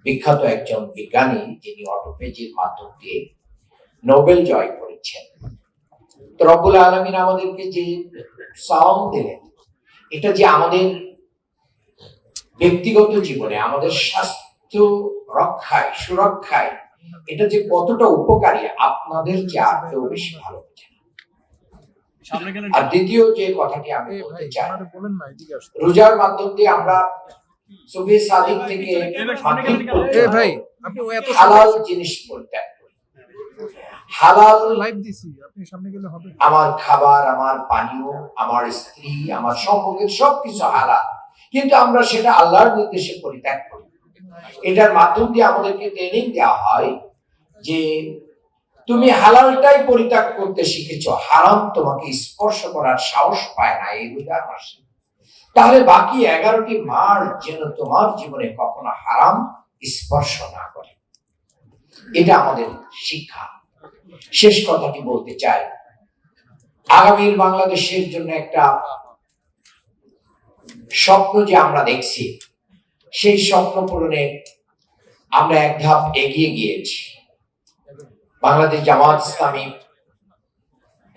বিখ্যাত একজন বিজ্ঞানী, যিনি অটোফেজির মাধ্যম দিয়ে নোবেল জয় করেছেন। তো রব্বুল আলামিন আমাদেরকে যে সাউন্ড দিলেন, এটা যে আমাদের ব্যক্তিগত জীবনে, আমাদের স্বাস্থ্য রক্ষায়, সুরক্ষায় এটা যে কতটা উপকারী আপনাদের চেয়ে কেউ বেশি ভালো বোঝে। আর দ্বিতীয় যে কথাটি আমি বলতে চাই, রোজার মাধ্যম দিয়ে আমরা সুফি সাদিক থেকে হালাল জিনিস পরিত্যাগ করি। হালাল আমার খাবার, আমার পানীয়, আমার স্ত্রী, আমার সম্পর্কের সবকিছু হালাল, কিন্তু আমরা সেটা আল্লাহর নির্দেশে পরিত্যাগ করি। এটার মাধ্যম দিয়ে আমাদেরকে ট্রেনিং দেওয়া হয় যে তুমি হালালটাই পরিত্যাগ করতে শিখেছ, হারাম তোমাকে স্পর্শ করার সাহস পায় না এই রোজার মাসে। তাহলে বাকি 11টি মাস যেন তোমার জীবনে কখনো হারাম স্পর্শ না করে। এটা আমাদের শিক্ষা। শেষ কথাটি বলতে চাই, আগামীর বাংলাদেশের জন্য একটা স্বপ্ন যে আমরা দেখছি, সেই স্বপ্ন পূরণে আমরা এক ধাপ এগিয়ে গিয়েছি। বাংলাদেশ জামাত ইসলামী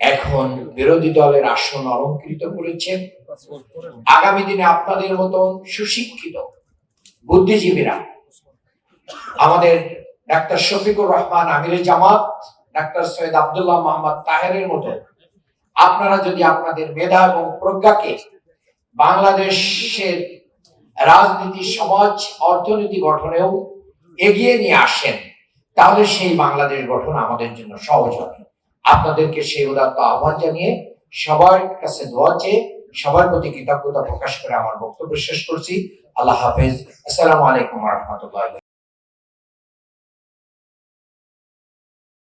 এখন বিরোধী দলের আসন অলংকৃত করেছে। আগামী দিনে আপনাদের মতন সুশিক্ষিত বুদ্ধিজীবীরা, আমাদের ডাক্তার শফিকুর রহমান আমিরে জামাত, ডাক্তার সৈয়দ আব্দুল্লাহ মোহাম্মদ তাহেরের মতো আপনারা যদি আপনাদের মেধা এবং প্রজ্ঞাকে বাংলাদেশের রাজনীতি, সমাজ, অর্থনীতি গঠনেও এগিয়ে নিয়ে আসেন, তাহলে সেই বাংলাদেশ গঠন আমাদের জন্য সহজ হবে। আপনাদেরকে সেই উদাত্ত আহ্বান জানিয়ে, সবার কাছে দোয়া চেয়ে, সবার প্রতি কৃতজ্ঞতা প্রকাশ করে আমার বক্তব্য শেষ করছি। আল্লাহ হাফেজ। আসসালামু আলাইকুম ওয়া রাহমাতুল্লাহ।